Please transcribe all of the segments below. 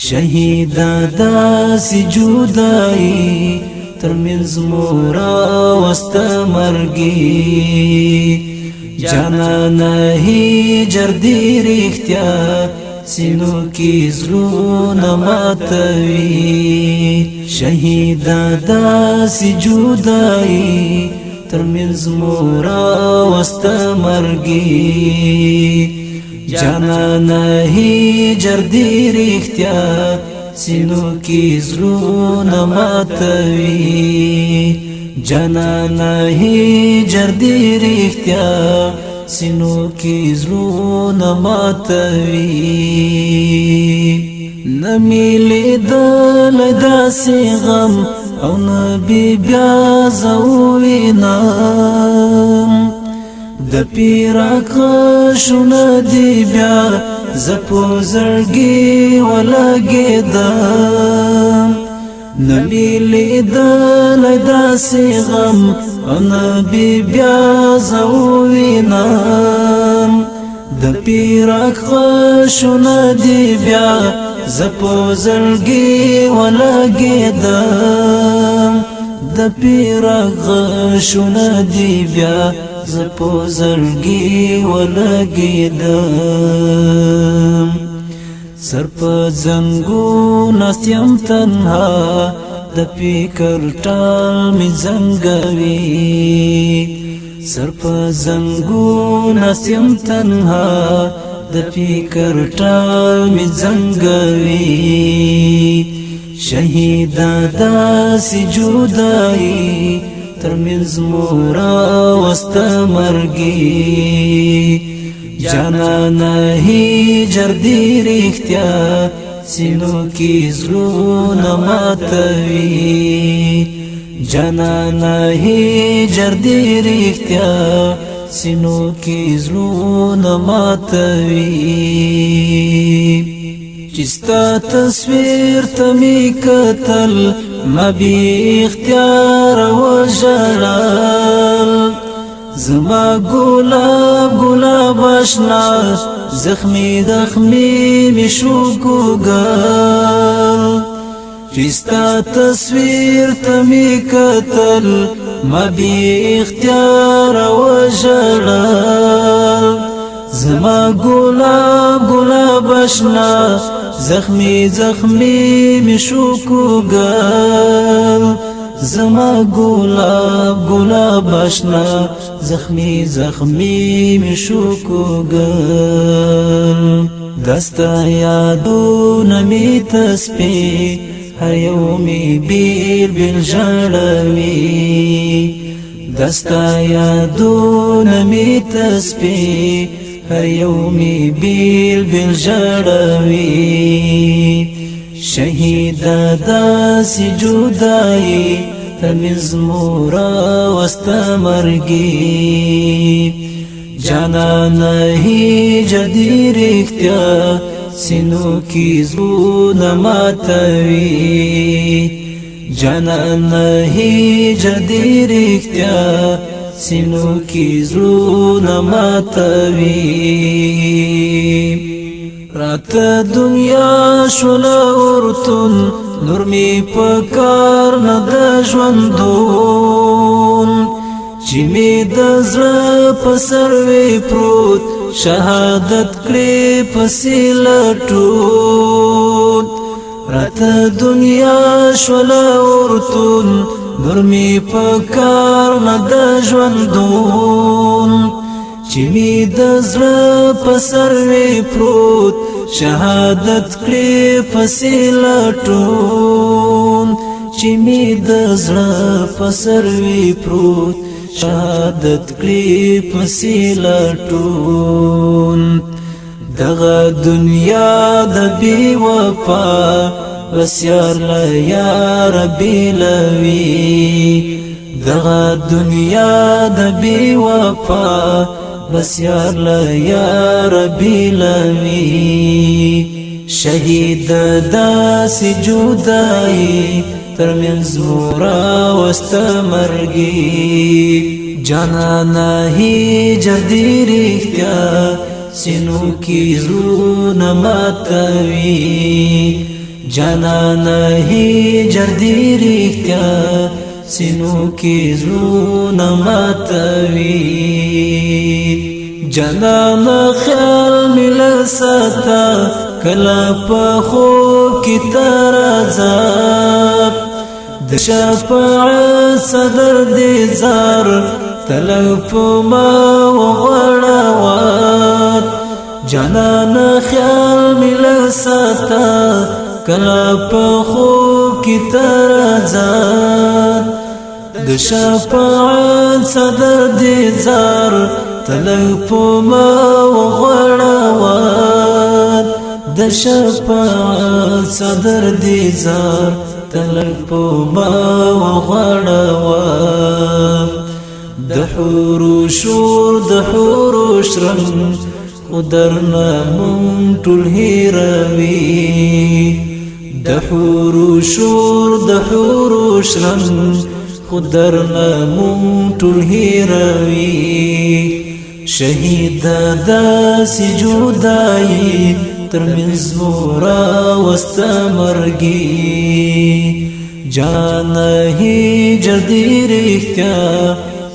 شهیدا داسې جدایي ترمنځ مورا وسته مرګي جانانه هجر دې رښتیا سینو کې زړونه ماتوي شهیدا داسې جدایي ترمنځ مورا وسته مرګي جانانه هجر دې رښتیا سینو کې زړونه ماتوي جانانه هجر دې رښتیا سینو کې زړونه ماتوي نمی لیدل داسې غم او نبی بیا زوینم د پیراک شونه دی بیا زپو زړګي ولګېدم نمی لیدل داسې غم او نبی بیا زوینم د پیراک شونه دی بیا زپو زړګي ولګېدم د پیراک شونه دی بیا زپو زړګي ولګېدم سر په زنګو ناستیم تنها د فکر ټال می زنګوي سر په زنګو ناستیم تنها د فکر ټال می زنګوي شهیدا داسې جدایي ترمنځ مورا وسته مرګي جانانه هجر دې رښتیا سینو کې زړونه ماتوي جانانه هجر دې رښتیا سینو کې زړونه ماتوي چستا تصویر تمی کتل ما بی اختیار وژړل زما ګلاب ګلاب اشنا زخمی زخمی می شو ګوګل چستا تصویر تمی کتل ما بی اختیار وژړل زما ګلاب ګلاب اشنا زخمی زخمی می شو ګوګل زما ګلاب ګلاب اشنا زخمی زخمی می شو ګوګل دستا یادونه می تسبیح هر یومی بیل بیل ژړوي دستا یادونه می تسبیح هر یومی بیل بیل ژړوي شهیدا داسې جدایي ترمنځ مورا وسته مرګي جانانه هجر دې رښتیا سینو کې زړونه ماتوي جانانه هجر دې رښتیا سینو کې زړونه ماتوي راته دنیا شوله ورتون نور می پکار نه د ژوندون چې می د زړه په سر وی پروت شهادت کړې پسې لټون راته دنیا شوله ورتون نور می پکار نه د ژوندون چې می د زړه په سر وی پروت شهادت کړې پسې لټون چې می د زړه په سر وی پروت شهادت کړې پسې لټون دغه دنیا د بی وفا بس یار لا یا ربی لوی دغه دنیا د بی وفا بس یار لا یا ربی لوی شهید داسې جدایي ترمنځ مورا وسته مرګي جانانه هجر دې رښتیا سینو کې زړونه ماتوي جانانا هی جردی رښتیا سینو کې زړونه ماتوي جانانا خیال مل ساته کله په خوب کې تر عذاب د شفاعت صدر دې زار تلف ما وغړوات جانانا خیال مل ساته کله په خوب کې تر عذاب د شفاعت صدر دې زار تلف ما وغړوات د شفاعت صدر دې زار تلف ما وغړوات د حور شور د حور شرم خدرنا مون ټول هیروي د حور شور د حور شرم خدرنا مون ټول هیروي شهید داسې جدایي ترمنځ مورا واستمرګي جانا هی جدی رښتیا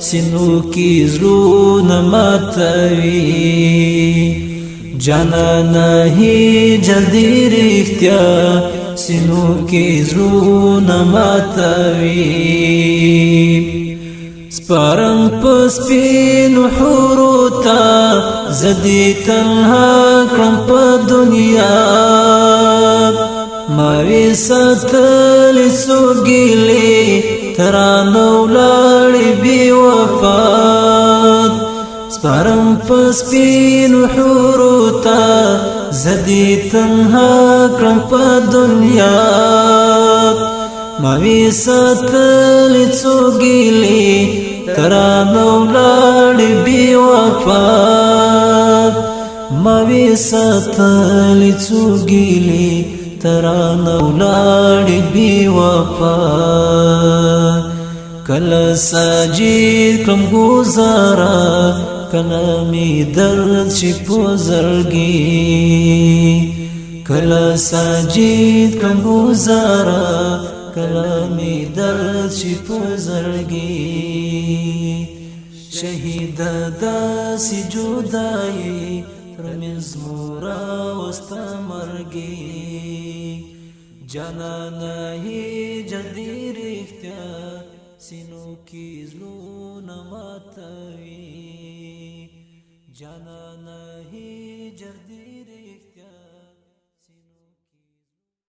سینو کې زړونه ماتوي جانانا هی جدی رښتیا سینو کې زړونه ماتوي سپارم پس پینو حروتا زدی تنها کړم په دنیا ماوی ساتل سوګیلې ترانو لاړې بی وفات سپارم پس پینو حروتا زدی تنها کړم په دنیا ماوی ساتل سوګیلې ترانو لاړې بی وفات ماوی ساتل سوګیلې ترانو لاړې بی وفات کله ساجد کم گزارا کله می درد شي په زړګي کله ساجد کم گزارا کله می درد شي په زړګي شهید داسې جدایي ترمنځ مورا واستمرګي جانانا هی جدی رښتیا سینو کې زړونه ماتوي جانانا هی جدی